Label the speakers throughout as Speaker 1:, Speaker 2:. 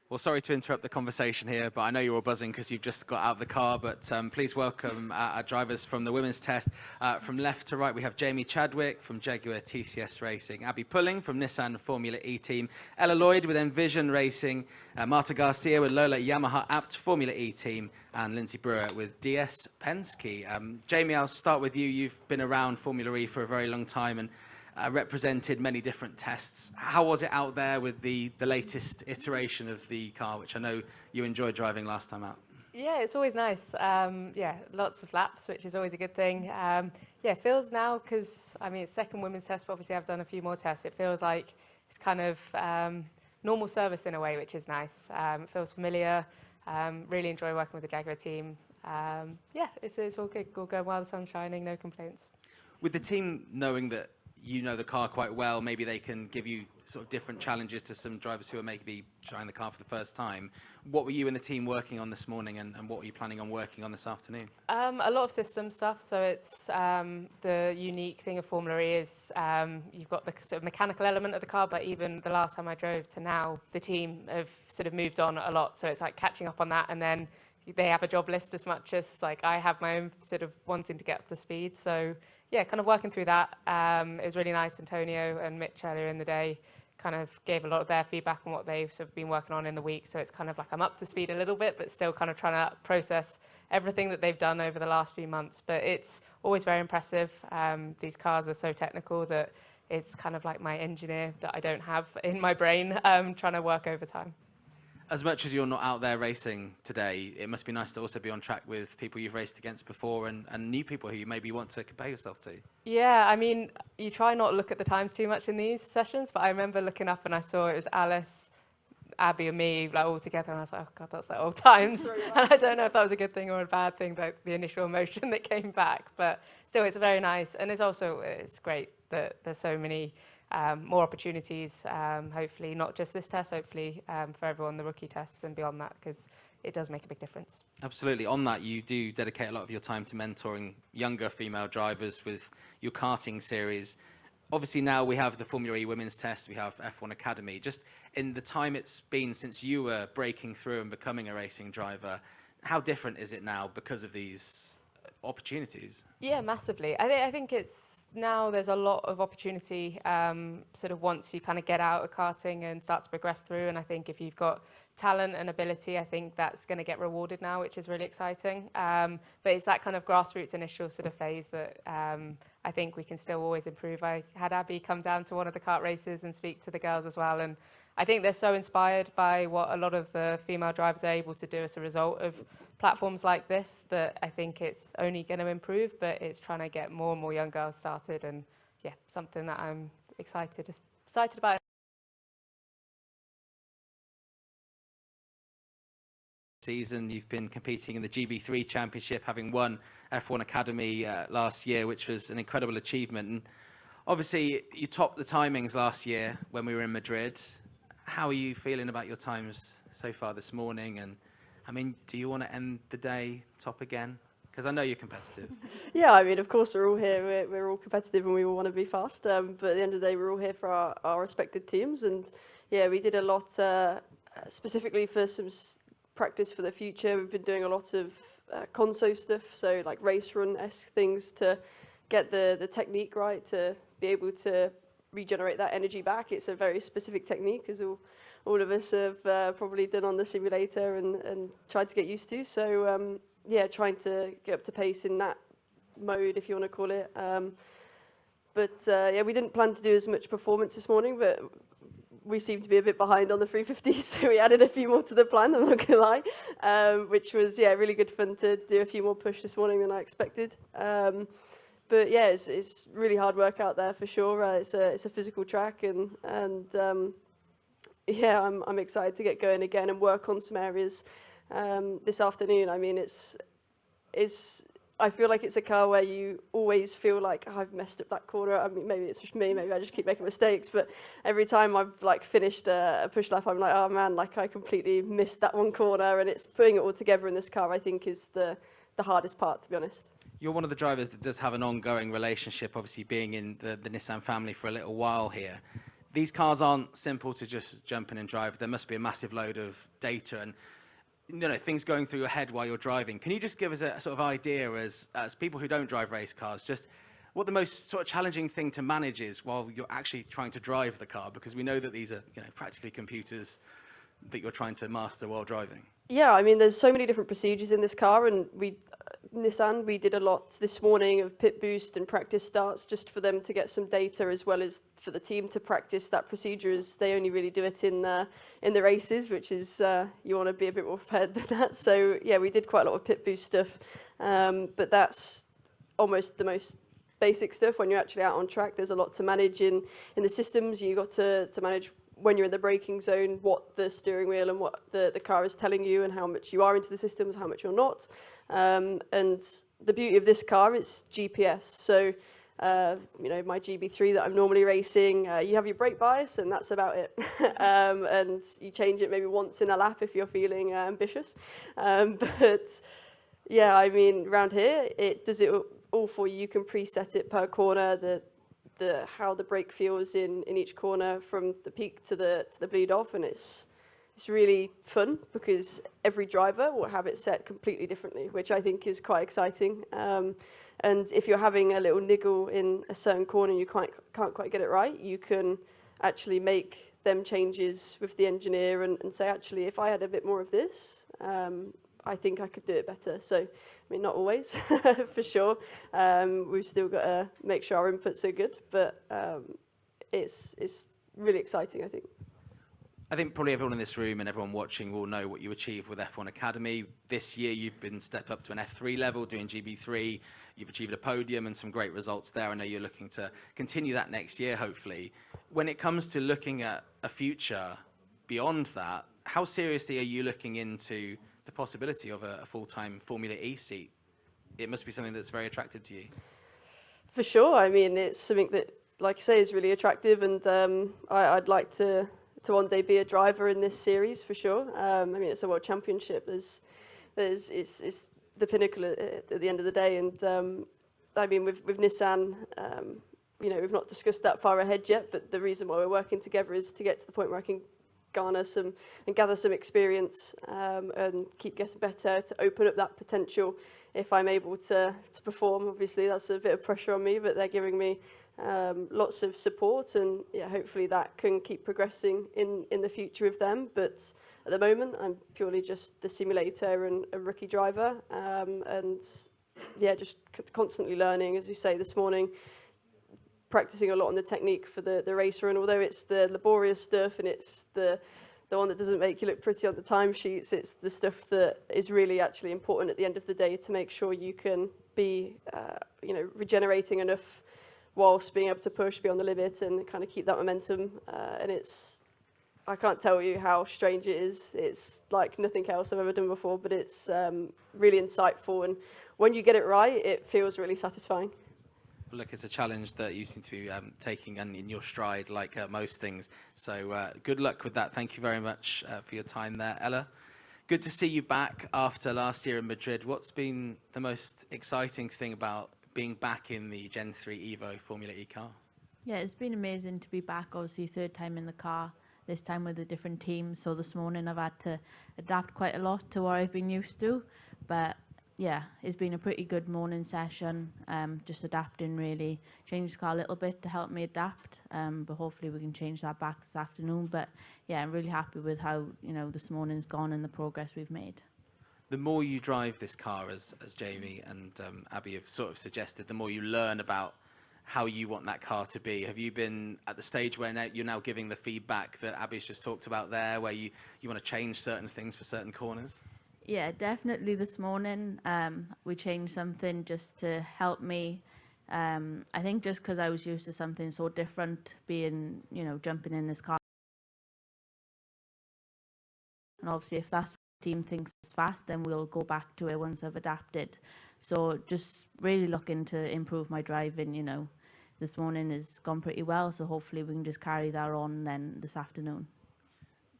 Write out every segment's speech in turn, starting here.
Speaker 1: Well, sorry to interrupt the conversation here, but I know you're all buzzing because you've just got out of the car. But please welcome our drivers from the women's test. From left to right, we have Jamie Chadwick from Jaguar TCS Racing, Abbi Pulling from Nissan Formula E team, Ella Lloyd with Envision Racing, Marta Garcia with Lola Yamaha Apt Formula E team, and Lindsay Brewer with DS Penske. Jamie, I'll start with you. You've been around Formula E for a very long time and represented many different tests. How was it out there with the latest iteration of the car, which I know you enjoyed driving last time out?
Speaker 2: Yeah, it's always nice. Yeah, lots of laps, which is always a good thing. Yeah, it feels now, because, I mean, it's second women's test, but obviously I've done a few more tests. It feels like it's kind of normal service in a way, which is nice. It feels familiar. Really enjoy working with the Jaguar team. Yeah, it's all good. All going well, the sun's shining, no complaints.
Speaker 1: With the team knowing that you know the car quite well, maybe they can give you sort of different challenges to some drivers who are maybe trying the car for the first time. What were you and the team working on this morning, and what are you planning on working on this afternoon?
Speaker 2: A lot of system stuff. So it's the unique thing of Formula E is you've got the sort of mechanical element of the car, but even the last time I drove to now, the team have sort of moved on a lot. So it's like catching up on that, and then they have a job list as much as like I have my own sort of wanting to get up to speed. So yeah, kind of working through that. It was really nice. Antonio and Mitch earlier in the day kind of gave a lot of their feedback on what they've sort of been working on in the week. So it's kind of like I'm up to speed a little bit, but still kind of trying to process everything that they've done over the last few months. But it's always very impressive. These cars are so technical that it's kind of like my engineer that I don't have in my brain trying to work overtime.
Speaker 1: As much as you're not out there racing today, it must be nice to also be on track with people you've raced against before and new people who you maybe want to compare yourself to. Yeah,
Speaker 2: I mean, you try not to look at the times too much in these sessions, but I remember looking up and I saw it was Alice, Abbi and me like all together, and I was like, oh God, that's like old times. And I don't know if that was a good thing or a bad thing, like the initial emotion that came back. But still, it's very nice. And it's great that there's so many more opportunities, hopefully not just this test, hopefully for everyone, the rookie tests and beyond that, because it does make a big difference.
Speaker 1: Absolutely. On that, you do dedicate a lot of your time to mentoring younger female drivers with your karting series. Obviously now we have the Formula E women's test, we have F1 Academy. Just in the time it's been since you were breaking through and becoming a racing driver, how different is it now because of these opportunities?
Speaker 2: Yeah, massively. I think it's now there's a lot of opportunity sort of once you kind of get out of karting and start to progress through. And I think if you've got talent and ability, I think that's going to get rewarded now, which is really exciting. But it's that kind of grassroots initial sort of phase that I think we can still always improve. I had Abbi come down to one of the kart races and speak to the girls as well. And I think they're so inspired by what a lot of the female drivers are able to do as a result of platforms like this that I think it's only going to improve, but it's trying to get more and more young girls started, and yeah, something that I'm excited about.
Speaker 1: Season, you've been competing in the GB3 Championship, having won F1 Academy last year, which was an incredible achievement. And obviously, you topped the timings last year when we were in Madrid. How are you feeling about your times so far this morning? And I mean, do you want to end the day top again? Because I know you're competitive.
Speaker 3: Yeah, I mean, of course, we're all here. We're all competitive and we all want to be fast. But at the end of the day, we're all here for our respected teams. And yeah, we did a lot specifically for some practice for the future. We've been doing a lot of conso stuff, so like race run-esque things to get the technique right, to be able to regenerate that energy back. It's a very specific technique, as all of us have probably done on the simulator and tried to get used to. So yeah, trying to get up to pace in that mode, if you want to call it. But yeah, we didn't plan to do as much performance this morning, but we seemed to be a bit behind on the 350s, so we added a few more to the plan, I'm not going to lie, which was, yeah, really good fun to do a few more push this morning than I expected. But yeah, it's really hard work out there for sure. It's a physical track, and yeah, I'm excited to get going again and work on some areas this afternoon. I mean, I feel like it's a car where you always feel like, oh, I've messed up that corner. I mean, maybe it's just me, maybe I just keep making mistakes, but every time I've like finished a push lap, I'm like, oh man, like I completely missed that one corner. And it's putting it all together in this car, I think, is the hardest part, to be honest.
Speaker 1: You're one of the drivers that does have an ongoing relationship, obviously being in the Nissan family for a little while here. These cars aren't simple to just jump in and drive. There must be a massive load of data and things going through your head while you're driving. Can you just give us a sort of idea as people who don't drive race cars, just what the most sort of challenging thing to manage is while you're actually trying to drive the car? Because we know that these are practically computers that you're trying to master while driving.
Speaker 3: Yeah, I mean, there's so many different procedures in this car, and Nissan, we did a lot this morning of pit boost and practice starts just for them to get some data, as well as for the team to practice that procedure, as they only really do it in the races, which is you want to be a bit more prepared than that. So yeah, we did quite a lot of pit boost stuff, but that's almost the most basic stuff. When you're actually out on track, there's a lot to manage in the systems. You got to manage when you're in the braking zone, what the steering wheel and what the car is telling you, and how much you are into the systems, how much you're not. And the beauty of this car is GPS. So, my GB3 that I'm normally racing, you have your brake bias, and that's about it. And you change it maybe once in a lap if you're feeling ambitious. But yeah, I mean, around here, it does it all for you. You can preset it per corner, how the brake feels in each corner from the peak to the bleed off, and it's really fun because every driver will have it set completely differently, which I think is quite exciting. And if you're having a little niggle in a certain corner and you can't quite get it right, you can actually make them changes with the engineer and say, actually, if I had a bit more of this, I think I could do it better. So, I mean, not always, for sure. We've still got to make sure our inputs are good, but it's really exciting, I think.
Speaker 1: I think probably everyone in this room and everyone watching will know what you achieved with F1 Academy. This year, you've been stepped up to an F3 level, doing GB3. You've achieved a podium and some great results there. I know you're looking to continue that next year, hopefully. When it comes to looking at a future beyond that, how seriously are you looking into the possibility of a full-time Formula E seat? It must be something that's very attractive to you. For sure. I mean, it's something that, like you say, is really attractive, and I'd like to one day be a driver in this series for sure. I mean, it's a world championship. It's the pinnacle at the end of the day, and I mean, with Nissan, we've not discussed that far ahead yet, but the reason why we're working together is to get to the point where I can garner some and gather some experience and keep getting better to open up that potential if I'm able to perform. Obviously, that's a bit of pressure on me, but they're giving me lots of support, and yeah, hopefully that can keep progressing in the future with them. But at the moment, I'm purely just the simulator and a rookie driver, and yeah, just constantly learning. As you say this morning, practicing a lot on the technique for the racer, and although it's the laborious stuff and it's the one that doesn't make you look pretty on the timesheets, it's the stuff that is really actually important at the end of the day to make sure you can be regenerating enough whilst being able to push beyond the limit and kind of keep that momentum. And I can't tell you how strange it is. It's like nothing else I've ever done before, but it's really insightful. And when you get it right, it feels really satisfying. Look, it's a challenge that you seem to be taking in your stride, like most things. So good luck with that. Thank you very much for your time there. Ella, good to see you back after last year in Madrid. What's been the most exciting thing about being back in the Gen 3 Evo Formula E car?
Speaker 4: Yeah, it's been amazing to be back. Obviously, third time in the car, this time with a different team. So this morning I've had to adapt quite a lot to what I've been used to. But yeah, it's been a pretty good morning session. Just adapting, really. Changed the car a little bit to help me adapt. But hopefully we can change that back this afternoon. But yeah, I'm really happy with how this morning's gone and the progress we've made.
Speaker 1: The more you drive this car, as Jamie and Abbi have sort of suggested, the more you learn about how you want that car to be. Have you been at the stage where you're now giving the feedback that Abbi's just talked about there, where you want to change certain things for certain corners?
Speaker 4: Yeah, definitely this morning we changed something just to help me. I think just because I was used to something so different, being, jumping in this car. And obviously if that's team thinks it's fast, then we'll go back to it once I've adapted. So just really looking to improve my driving. This morning has gone pretty well, so hopefully we can just carry that on then this afternoon.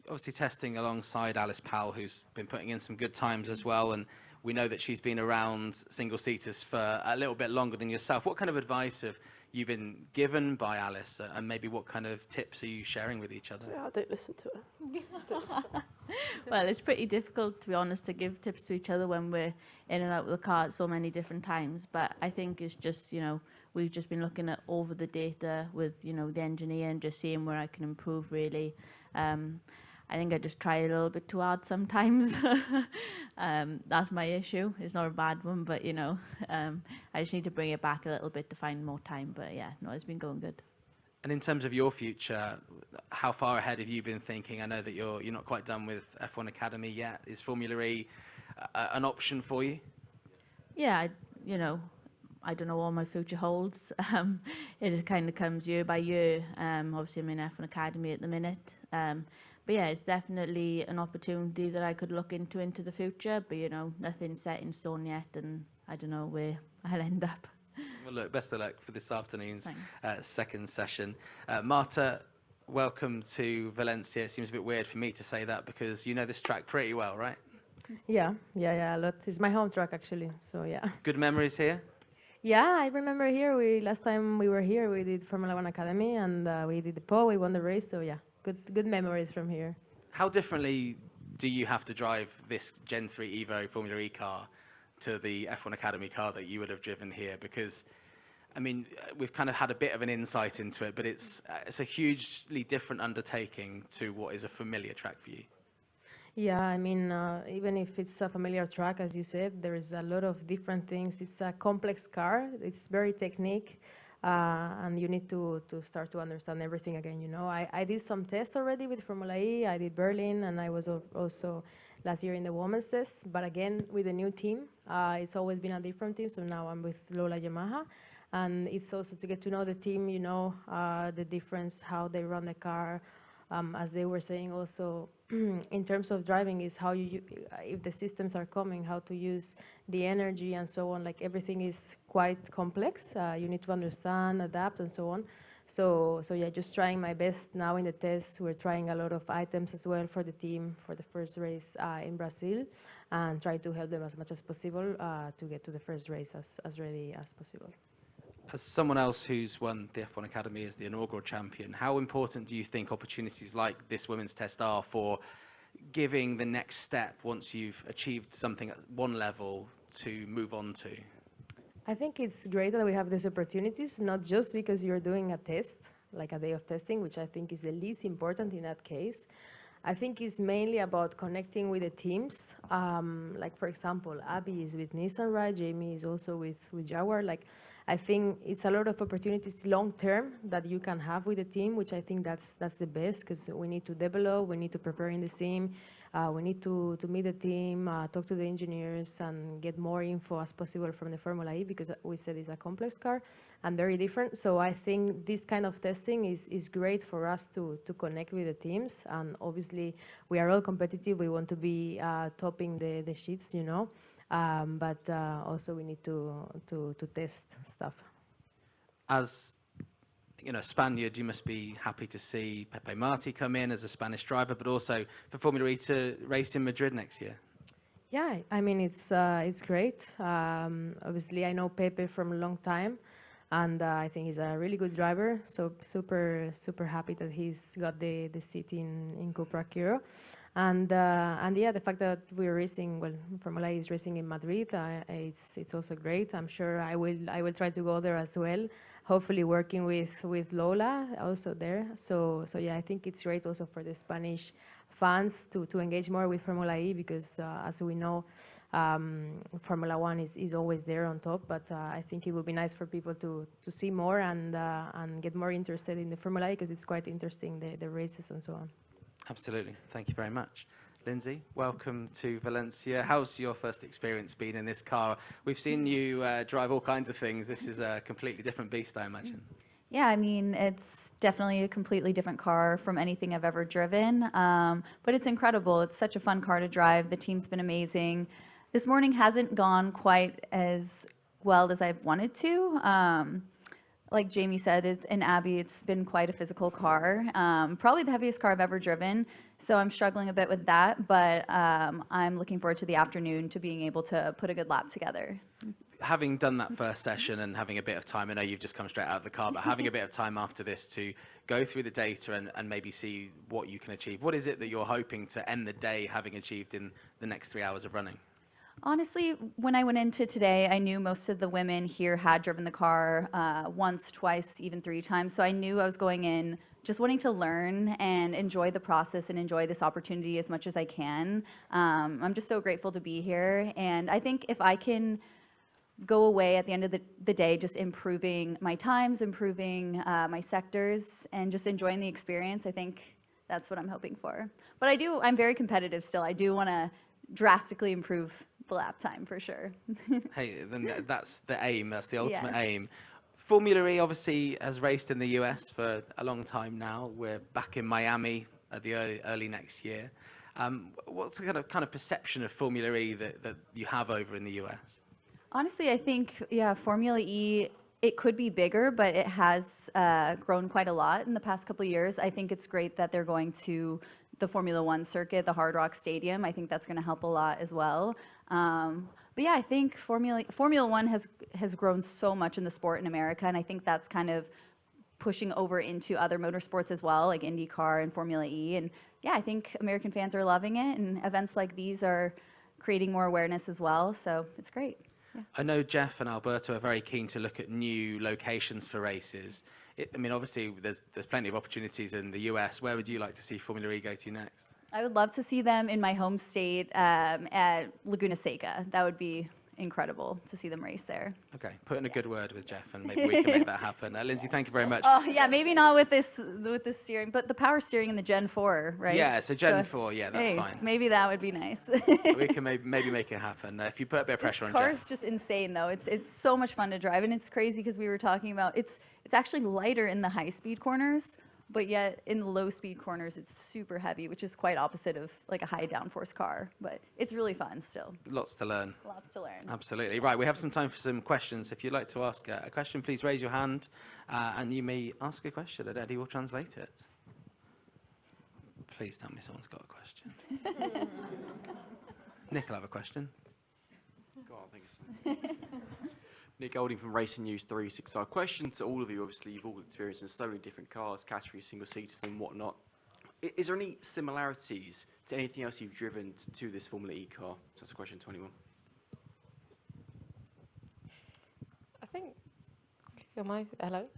Speaker 1: Obviously testing alongside Alice Powell, who's been putting in some good times as well, and we know that she's been around single-seaters for a little bit longer than yourself. What kind of advice have you've been given by Alice, and maybe what kind of tips are you sharing with each other?
Speaker 3: Yeah, I don't listen to her.
Speaker 4: Well, it's pretty difficult, to be honest, to give tips to each other when we're in and out of the car at so many different times. But I think it's just, we've just been looking at over the data with, the engineer and just seeing where I can improve, really. I think I just try a little bit too hard sometimes. That's my issue. It's not a bad one, but, I just need to bring it back a little bit to find more time. But, yeah, no, it's been going good.
Speaker 1: And in terms of your future, how far ahead have you been thinking? I know that you're not quite done with F1 Academy yet. Is Formula E an option for you?
Speaker 4: Yeah, I don't know what my future holds. It just kind of comes year by year. Obviously, I'm in F1 Academy at the minute. But yeah, it's definitely an opportunity that I could look into the future. But, nothing's set in stone yet, and I don't know where I'll end up.
Speaker 1: Well, look, best of luck for this afternoon's second session. Marta, welcome to Valencia. It seems a bit weird for me to say that because you know this track pretty well, right?
Speaker 5: Yeah, a lot. It's my home track, actually, so yeah.
Speaker 1: Good memories here?
Speaker 5: Yeah, I remember here, last time we were here, we did Formula One Academy, and we did the pole, we won the race, so yeah, good memories from here.
Speaker 1: How differently do you have to drive this Gen 3 Evo Formula E car to the F1 Academy car that you would have driven here? Because, I mean, we've kind of had a bit of an insight into it, but it's a hugely different undertaking to what is a familiar track for you.
Speaker 5: Yeah, I mean, even if it's a familiar track, as you said, there is a lot of different things. It's a complex car, it's very technique, and you need to start to understand everything again, I did some tests already with Formula E, I did Berlin, and I was also last year in the women's test, but again, with a new team. It's always been a different team, so now I'm with Lola Yamaha. And it's also to get to know the team, the difference, how they run the car. As they were saying also, in terms of driving is how if the systems are coming, how to use the energy and so on. Like everything is quite complex. You need to understand, adapt, and so on. So yeah, just trying my best now in the tests. We're trying a lot of items as well for the team for the first race in Brazil, and try to help them as much as possible to get to the first race as ready as possible.
Speaker 1: As someone else who's won the F1 Academy as the inaugural champion, how important do you think opportunities like this women's test are for giving the next step once you've achieved something at one level to move on to?
Speaker 5: I think it's great that we have these opportunities, not just because you're doing a test, like a day of testing, which I think is the least important in that case. I think it's mainly about connecting with the teams. Like, for example, Abbi is with Nissan, right? Jamie is also with Jaguar. Like, I think it's a lot of opportunities long-term that you can have with the team, which I think that's the best, because we need to develop, we need to prepare in the sim, we need to meet the team, talk to the engineers, and get more info as possible from the Formula E, because we said it's a complex car and very different. So I think this kind of testing is great for us to connect with the teams. And obviously, we are all competitive. We want to be topping the sheets, but also we need to test stuff.
Speaker 1: As Spaniard, you must be happy to see Pepe Marti come in as a Spanish driver, but also for Formula E to race in Madrid next year.
Speaker 5: Yeah, I mean, it's great. Obviously, I know Pepe from a long time, and I think he's a really good driver. So super happy that he's got the seat in Cupra Kiro. And yeah, the fact that we're racing, Formula E is racing in Madrid, it's also great. I'm sure I will try to go there as well. Hopefully working with Lola also there. So yeah, I think it's great also for the Spanish fans to engage more with Formula E, because as we know, Formula One is always there on top. But I think it would be nice for people to see more and get more interested in the Formula E, because it's quite interesting, the races and so on.
Speaker 1: Absolutely. Thank you very much. Lindsay, welcome to Valencia. How's your first experience been in this car? We've seen you drive all kinds of things. This is a completely different beast, I imagine.
Speaker 6: Yeah, I mean, it's definitely a completely different car from anything I've ever driven, but it's incredible. It's such a fun car to drive. The team's been amazing. This morning hasn't gone quite as well as I've wanted to. Like Jamie said, in Abbi, it's been quite a physical car, probably the heaviest car I've ever driven, so I'm struggling a bit with that, but I'm looking forward to the afternoon to being able to put a good lap together.
Speaker 1: having done that first session and having a bit of time, I know you've just come straight out of the car, but having a bit of time after this to go through the data and maybe see what you can achieve, what is it that you're hoping to end the day having achieved in the next 3 hours of running?
Speaker 6: Honestly, when I went into today, I knew most of the women here had driven the car once, twice, even 3 times. So I knew I was going in just wanting to learn and enjoy the process and enjoy this opportunity as much as I can. I'm just so grateful to be here. And I think if I can go away at the end of the day just improving my times, improving my sectors, and just enjoying the experience, I think that's what I'm hoping for. But I'm very competitive still. I do want to drastically improve the lap time for sure.
Speaker 1: Hey, then that's the aim. That's the ultimate
Speaker 6: Yeah.
Speaker 1: aim. Formula E obviously has raced in the US for a long time now. We're back in Miami at the early next year. What's the kind of perception of Formula E that you have over in the US?
Speaker 6: Honestly, I think, yeah, Formula E, it could be bigger, but it has grown quite a lot in the past couple of years. I think it's great that they're going to the Formula One circuit, the Hard Rock Stadium. I think that's going to help a lot as well. But yeah, I think Formula One has grown so much in the sport in America, and I think that's kind of pushing over into other motorsports as well, like IndyCar and Formula E. And yeah, I think American fans are loving it, and events like these are creating more awareness as well, so it's great. Yeah.
Speaker 1: I know Jeff and Alberto are very keen to look at new locations for races. I mean, obviously, there's plenty of opportunities in the US. Where would you like to see Formula E go to next?
Speaker 6: I would love to see them in my home state at Laguna Seca. That would be incredible to see them race there.
Speaker 1: Okay, put in a good word with Jeff, and maybe we can make that happen. Lindsay, thank you very much.
Speaker 6: Oh yeah, maybe not with this steering, but the power steering in the Gen 4, right?
Speaker 1: Yeah, so Gen 4, yeah, that's
Speaker 6: hey,
Speaker 1: fine.
Speaker 6: Maybe that would be nice.
Speaker 1: We can maybe make it happen if you put a bit of pressure on Jeff.
Speaker 6: This car's just insane, though. It's so much fun to drive, and it's crazy because we were talking about it's actually lighter in the high-speed corners, but yet in the low-speed corners, it's super heavy, which is quite opposite of like a high downforce car. But it's really fun still.
Speaker 1: Lots to learn.
Speaker 6: Lots to learn.
Speaker 1: Absolutely. Right, we have some time for some questions. If you'd like to ask a question, please raise your hand, and you may ask a question, and Eddie will translate it. Please tell me someone's got a question. Nick will have a question.
Speaker 7: Go on, thank you. Nick Golding from Racing News 365. Question to all of you. Obviously, you've all experienced in so many different cars, categories, single-seaters and whatnot. Is there any similarities to anything else you've driven to this Formula E car? So that's a question 21.
Speaker 2: I think, hello?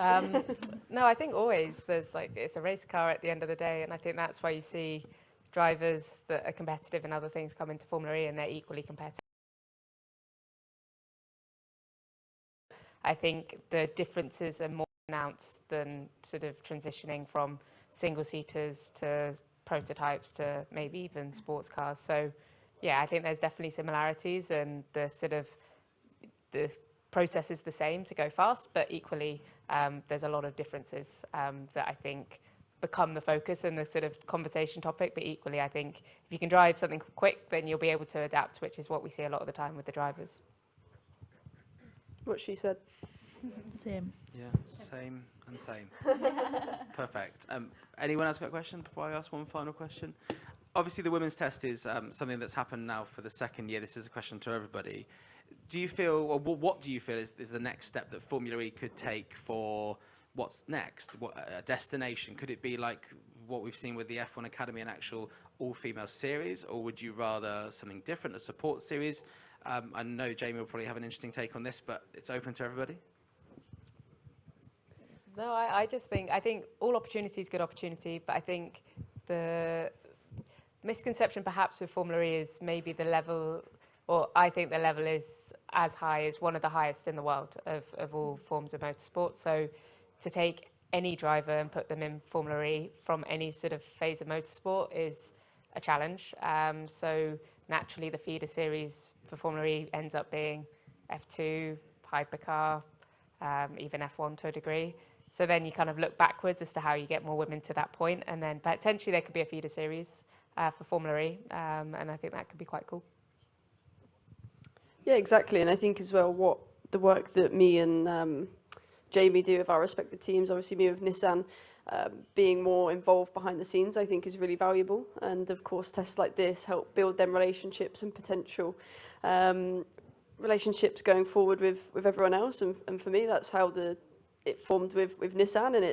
Speaker 2: No, I think always there's it's a race car at the end of the day, and I think that's why you see drivers that are competitive in other things come into Formula E and they're equally competitive. I think the differences are more pronounced than sort of transitioning from single-seaters to prototypes to maybe even sports cars. So, yeah, I think there's definitely similarities, and the process is the same to go fast, but equally there's a lot of differences that I think become the focus and the sort of conversation topic. But equally, I think if you can drive something quick, then you'll be able to adapt, which is what we see a lot of the time with the drivers.
Speaker 3: What she said.
Speaker 4: Same.
Speaker 1: Yeah, same and same. Perfect. Anyone else got a question before I ask one final question? Obviously, the women's test is something that's happened now for the second year. This is a question to everybody. Do you feel, or what do you feel is the next step that Formula E could take for what's next? A destination? Could it be like what we've seen with the F1 Academy, an actual all-female series, or would you rather something different, a support series? I know Jamie will probably have an interesting take on this, but it's open to everybody.
Speaker 2: No, I think all opportunity is good opportunity, but I think the misconception perhaps with Formula E is maybe the level, or I think the level is as high as one of the highest in the world of all forms of motorsport. So to take any driver and put them in Formula E from any sort of phase of motorsport is a challenge. So naturally, the feeder series for Formula E ends up being F2, hypercar, even F1 to a degree. So then you kind of look backwards as to how you get more women to that point, and then potentially there could be a feeder series for Formula E, and I think that could be quite cool.
Speaker 3: Yeah, exactly. And I think as well, what the work that me and Jamie do with our respective teams, obviously me with Nissan, being more involved behind the scenes, I think is really valuable. And of course, tests like this help build them relationships and potential relationships going forward with everyone else, and for me that's how it formed with Nissan, and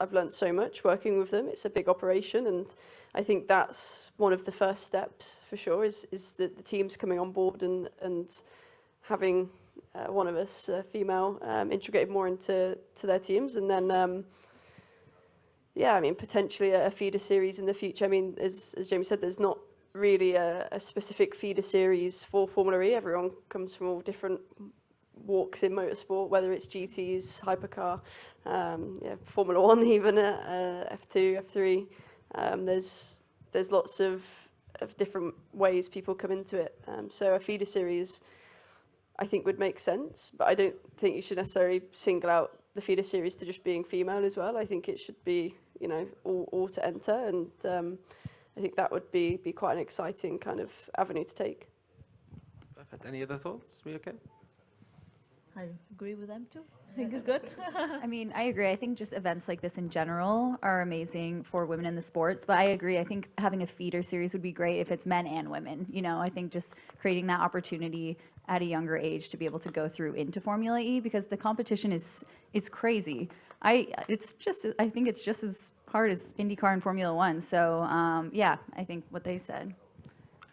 Speaker 3: I've learned so much working with them. It's a big operation, and I think that's one of the first steps for sure, is the teams coming on board and having one of us, female, integrated more into their teams, and then yeah, I mean, potentially a feeder series in the future. I mean, as Jamie said, there's not really a specific feeder series for Formula E. Everyone comes from all different walks in motorsport, whether it's GTs, hypercar, yeah, Formula 1 even, F2, F3. There's lots of different ways people come into it. So a feeder series, I think, would make sense, but I don't think you should necessarily single out the feeder series to just being female as well. I think it should be, you know, all to enter, and I think that would be quite an exciting kind of avenue to take.
Speaker 1: Perfect. Any other thoughts? We okay?
Speaker 4: I agree with them too. I think it's good.
Speaker 6: I mean, I agree. I think just events like this in general are amazing for women in the sports. But I agree. I think having a feeder series would be great if it's men and women. You know, I think just creating that opportunity at a younger age to be able to go through into Formula E, because the competition is crazy. I think it's just as hard as IndyCar and Formula One. So yeah, I think what they said.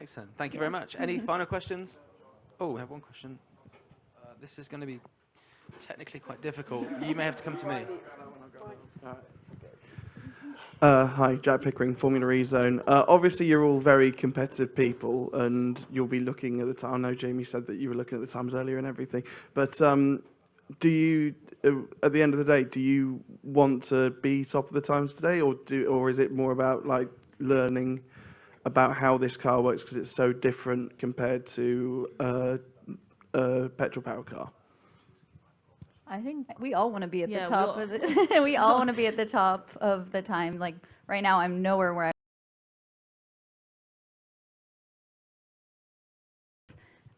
Speaker 1: Excellent. Thank you very much. Any final questions? Oh, we have one question. This is going to be technically quite difficult. You may have to come to me.
Speaker 8: Hi, Jack Pickering, Formula E Zone. Obviously, you're all very competitive people, and you'll be looking at the time. I know Jamie said that you were looking at the times earlier and everything, but do you, at the end of the day, do you want to be top of the times today, or is it more about like learning about how this car works because it's so different compared to a petrol power car?
Speaker 6: I think we all want to be at
Speaker 4: Yeah,
Speaker 6: the top of the, we all want to be at the top of the time. Like right now, I'm nowhere where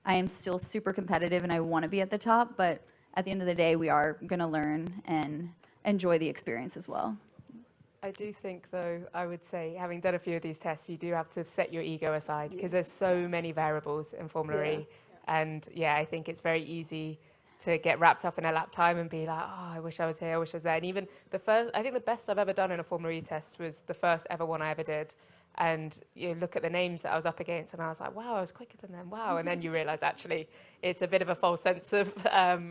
Speaker 6: I am still super competitive and I want to be at the top, but at the end of the day, we are going to learn and enjoy the experience as well.
Speaker 2: I do think, though, I would say, having done a few of these tests, you do have to set your ego aside, because there's so many variables in Formula E. And yeah, I think it's very easy to get wrapped up in a lap time and be like, oh, I wish I was here, I wish I was there. And even I think the best I've ever done in a Formula E test was the first ever one I ever did. And you look at the names that I was up against and I was like, wow, I was quicker than them, wow. And then you realize actually it's a bit of a false sense of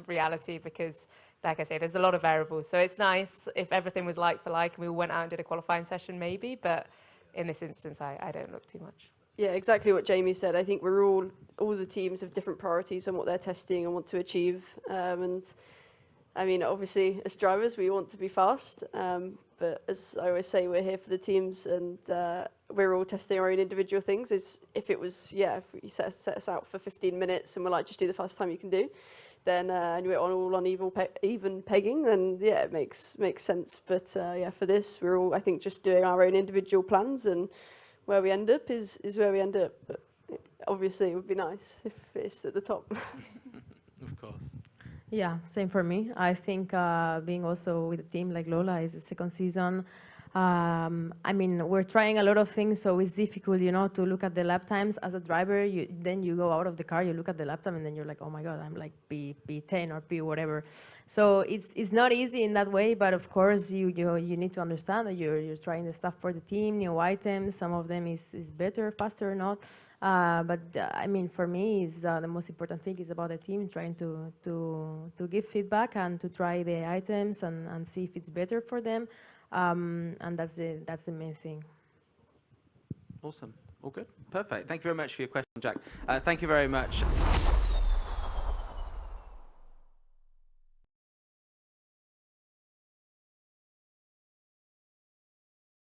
Speaker 2: reality, because like I say, there's a lot of variables. So it's nice if everything was like for like and we all went out and did a qualifying session maybe, but in this instance, I don't look too much.
Speaker 3: Yeah, exactly what Jamie said. I think we're all the teams have different priorities on what they're testing and want to achieve. And I mean, obviously, as drivers, we want to be fast. But as I always say, we're here for the teams, and we're all testing our own individual things. If you set us out for 15 minutes and we're like, just do the fastest time you can do, then and we're all on even pegging, then yeah, it makes sense. But yeah, for this, we're all, I think, just doing our own individual plans, and where we end up is where we end up. But obviously, it would be nice if it's at the top.
Speaker 1: Of course.
Speaker 5: Yeah, same for me. I think being also with a team like Lola is the second season. I mean, we're trying a lot of things, so it's difficult, you know, to look at the lap times as a driver. Then you go out of the car, you look at the lap time, and then you're like, oh my God, I'm like P10 or P whatever. So it's not easy in that way, but of course you need to understand that you're trying the stuff for the team, new items. Some of them is better, faster or not. But I mean, for me, it's the most important thing is about the team trying to give feedback and to try the items and see if it's better for them. And that's the main thing.
Speaker 1: Awesome. All good. Perfect. Thank you very much for your question, Jack. Thank you very much.